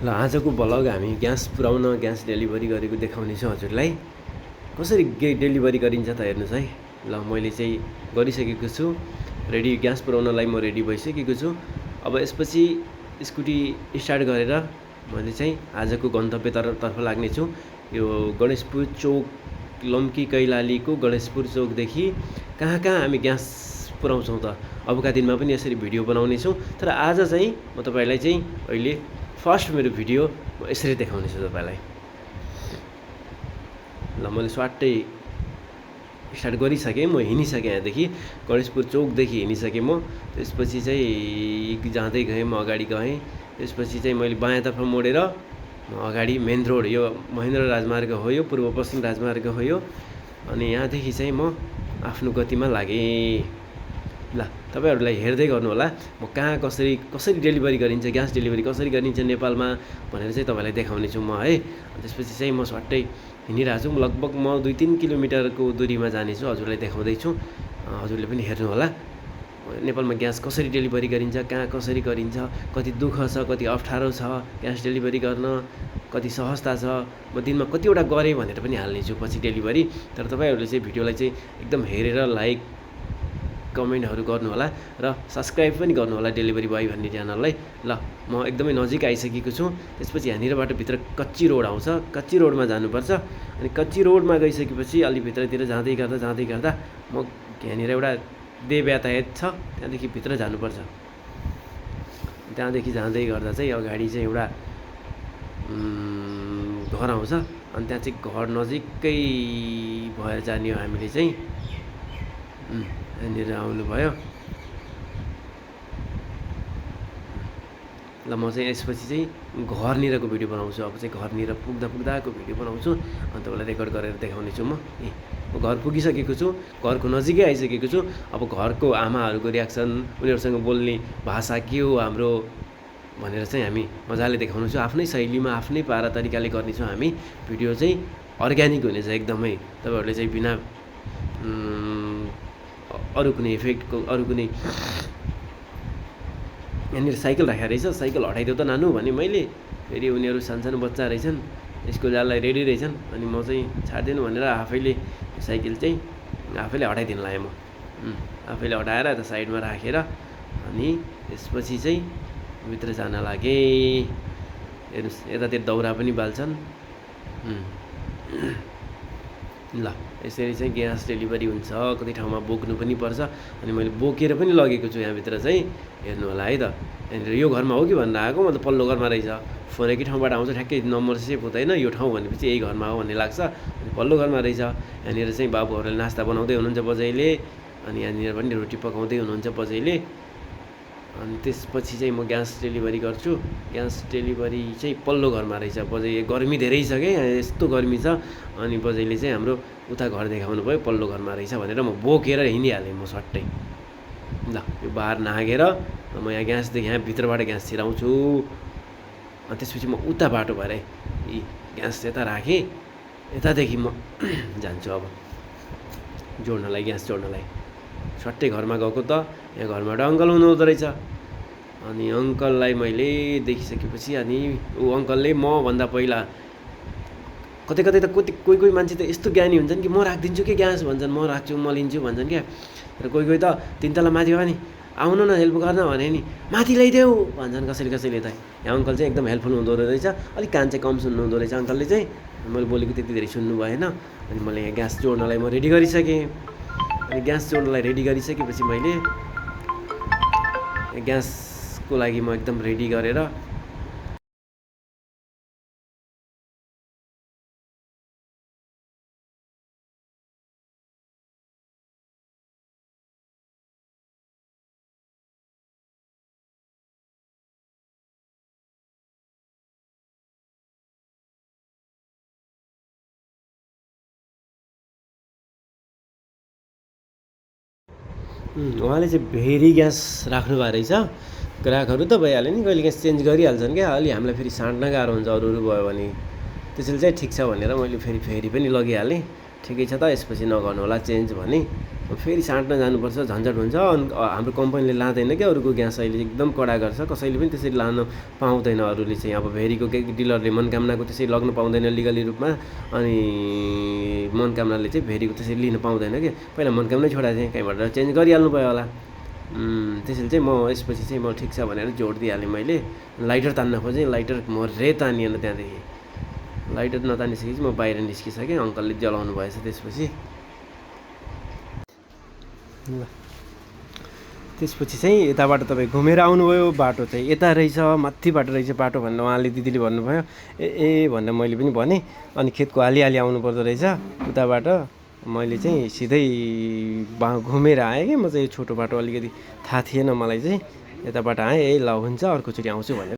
ल आजको ब्लग हामी ग्यास पुर्याउन ग्यास डेलिभरी गरेको देखाउनेछु हजुरलाई। कसरी डेलिभरी गरिन्छ त हेर्नुहोस् है। ल मैले चाहिँ गरिसकेको छु रेडी, ग्यास पुर्याउनलाई म रेडी भइसकेको छु। अब यसपछि स्कुटी स्टार्ट गरेर मैले चाहिँ आजको गन्तव्यतर्फ लाग्नेछु। यो गणेशपुर चौक, लम्की कैलालीको गणेशपुर चौकदेखि कहाँ कहाँ हामी ग्यास पुर्याउँछौँ त अबका दिनमा पनि यसरी भिडियो बनाउनेछौँ। तर आज चाहिँ म तपाईँलाई चाहिँ अहिले फर्स्ट मेरो भिडियो म यसरी देखाउनेछु तपाईँलाई। ल मैले स्वाट्टै स्टार्ट गरिसकेँ, म हिँडिसकेँ। यहाँदेखि गणेशपुर चौकदेखि हिँडिसकेँ म। त्यसपछि चाहिँ जाँदै गएँ, म अगाडि गएँ। त्यसपछि चाहिँ मैले बायाँतर्फ मोडेर म अगाडि मेन रोड, यो महेन्द्र राजमार्ग हो, यो पूर्व पश्चिम राजमार्ग हो यो। अनि यहाँदेखि चाहिँ म आफ्नो गतिमा लागेँ। ल तपाईँहरूलाई हेर्दै गर्नु होला, म कहाँ कसरी डेलिभरी गरिन्छ, ग्यास डेलिभरी कसरी गरिन्छ नेपालमा भनेर चाहिँ तपाईँलाई देखाउने छु म है। त्यसपछि चाहिँ म स्वाट्टै हिँडिरहेको छु। लगभग म 2-3 किलोमिटरको दुरीमा जानेछु, हजुरलाई देखाउँदैछु। हजुरले पनि हेर्नु होला नेपालमा ग्यास कसरी डेलिभरी गरिन्छ, कहाँ कसरी गरिन्छ, कति दुःख छ, कति अप्ठ्यारो छ ग्यास डेलिभरी गर्न, कति सहजता छ। म दिनमा कतिवटा गरेँ भनेर पनि हाल्नेछु पछि डेलिभरी। तर तपाईँहरूले चाहिँ भिडियोलाई चाहिँ एकदम हेरेर लाइक कमेन्टहरू गर्नु होला र सब्सक्राइब पनि गर्नु होला डेलिभरी बोय भन्ने च्यानललाई। ल म एकदमै नजिक आइसकेको छु। त्यसपछि यहाँनिरबाट भित्र कच्ची रोड आउँछ, कच्ची रोडमा जानुपर्छ। अनि कच्ची रोडमा गइसकेपछि अलि भित्रतिर जाँदै गर्दा म यहाँनिर एउटा देव यातायात छ, त्यहाँदेखि भित्र जानुपर्छ। त्यहाँदेखि जाँदै गर्दा चाहिँ अगाडि चाहिँ एउटा घर आउँछ। अनि त्यहाँ चाहिँ घर नजिकै भएर जाने हो हामीले चाहिँ। यहाँनिर आउनुभयो। ल म चाहिँ यसपछि चाहिँ घरनिरको भिडियो बनाउँछु। अब चाहिँ घरनिर पुग्दाको भिडियो बनाउँछु अनि तपाईँलाई रेकर्ड गरेर देखाउने छु म घर पुगिसकेको छु, घरको नजिकै आइसकेको छु। अब घरको आमाहरूको रियाक्सन, उनीहरूसँग बोल्ने भाषा के हो हाम्रो भनेर चाहिँ हामी मजाले देखाउनु छु। आफ्नै शैलीमा आफ्नै पारा तरिकाले गर्नेछौँ हामी। भिडियो चाहिँ अर्ग्यानिक हुनेछ एकदमै। तपाईँहरूले चाहिँ बिना अरू कुनै इफेक्टको, अरू कुनै यहाँनिर साइकल राखेको रहेछ, साइकल हटाइदेऊ त नानु भने मैले। फेरि उनीहरू सानसानो बच्चा रहेछन्, स्कुल जानलाई रेडी रहेछन्। अनि म चाहिँ छाड्दिनु भनेर आफैले साइकल चाहिँ आफैले हटाइदिनु लागेँ। म आफैले हटाएर यता साइडमा राखेर अनि त्यसपछि चाहिँ भित्र जान लागेँ। हेर्नुहोस् यतातिर दाउरा पनि बाल्छन्। ल यसरी चाहिँ ग्यास डेलिभरी हुन्छ। कति ठाउँमा बोक्नु पनि पर्छ। अनि मैले बोकेर पनि लगेको छु यहाँभित्र चाहिँ, हेर्नु होला है त। यहाँनिर यो घरमा हो कि भनेर आएको, म त पल्लो घरमा रहेछ। फोन एकै ठाउँबाट आउँछ, ठ्याक्कै नम्बर सेभ हुँदैन। यो ठाउँ भनेपछि यही घरमा हो भन्ने लाग्छ। अनि पल्लो घरमा रहेछ। यहाँनिर चाहिँ बाबुहरूले नास्ता बनाउँदै हुनुहुन्छ बजैले, अनि यहाँनिर पनि रोटी पकाउँदै हुनुहुन्छ बजैले। अनि त्यसपछि चाहिँ म ग्यास डेलिभरी गर्छु। ग्यास डेलिभरी चाहिँ पल्लो घरमा रहेछ। बजै गर्मी धेरै छ क्या, यहाँ यस्तो गर्मी छ। अनि बजैले चाहिँ हाम्रो उता घर देखाउनु भयो, पल्लो घरमा रहेछ भनेर म बोकेर हिँडिहालेँ म सट्टै। ल यो बाहिर नागेर म यहाँ ग्यासदेखि, यहाँ भित्रबाट ग्यास छिराउँछु। अनि त्यसपछि म उता बाटो भएर यी ग्यास यता राखेँ, यतादेखि म जान्छु अब जोड्नलाई, ग्यास जोड्नलाई। सट्टै घरमा गएको त यहाँ घरबाट अङ्कल हुनुहुँदो रहेछ। अनि अङ्कललाई मैले देखिसकेपछि अनि ऊ अङ्कलले मभन्दा पहिला कतै त कोही मान्छे त यस्तो ज्ञानी हुन्छन् कि म राखिदिन्छु कि ग्यास भन्छन्, म राख्छु, म लिन्छु भन्छन् क्या। र कोही त 3 तला माथि भयो नि, आउनु न हेल्प गर्न भने नि माथि ल्याइदेऊ भन्छन् कसैले त। यहाँ अङ्कल चाहिँ एकदम हेल्पफुल हुँदो रहेछ। अलिक कान चाहिँ कम सुन्नु हुँदो रहेछ अङ्कलले चाहिँ। मैले बोलेको त्यति धेरै सुन्नु भएन। अनि मैले यहाँ ग्यास जोड्नलाई म रेडी गरिसकेँ। अनि ग्यास जोड्नलाई रेडी गरिसकेपछि मैले ग्यासको लागि म एकदम रेडी गरेर उहाँले चाहिँ भेरी ग्यास राख्नु भएको रहेछ। ग्राहकहरू त भइहाल्यो नि, कहिले ग्यास चेन्ज गरिहाल्छन् क्या। अलि हामीलाई फेरि साँड्न गाह्रो हुन्छ अरू भयो भने। त्यसैले चाहिँ ठिक छ भनेर मैले फेरि पनि लगिहालेँ। ठिकै छ त, यसपछि नगर्नु होला चेन्ज भने। फेरि साट्न जानुपर्छ, झन्झट हुन्छ। अनि हाम्रो कम्पनीले लाँदैन क्या अरूको ग्यास अहिले एकदम कडा गर्छ, कसैले पनि त्यसरी लान पाउँदैन। अरूले चाहिँ अब भेरीको डिलरले मनकामनाको त्यसरी लग्न पाउँदैन लिगली रूपमा, अनि मनकामनाले चाहिँ भेरीको त्यसरी लिन पाउँदैन कि। पहिला मनकामनै छोडाएको थिएँ, कहीँबाट चेन्ज गरिहाल्नु भयो होला। त्यसैले चाहिँ म यसपछि चाहिँ म ठिक छ भनेर जोड दिइहालेँ मैले। लाइटर तान्न खोजेँ, लाइटर मर्रै तानिएन त्यहाँदेखि। लाइटर नतानिसकेपछि म बाहिर निस्किसकेँ, अङ्कलले जलाउनु भएछ त्यसपछि। ल त्यसपछि चाहिँ यताबाट तपाईँ घुमेर आउनुभयो, बाटो चाहिँ यता रहेछ, माथि बाटो रहेछ बाटो भनेर उहाँले दिदीले भन्नुभयो। भनेर मैले पनि भनेँ। अनि खेतको हालिहाली आउनुपर्दो रहेछ उताबाट। मैले चाहिँ सिधै घुमेर आएँ कि, म चाहिँ छोटो बाटो अलिकति थाहा थिएन मलाई चाहिँ, यताबाट आएँ। ल हुन्छ अर्कोचोटि आउँछु भनेर।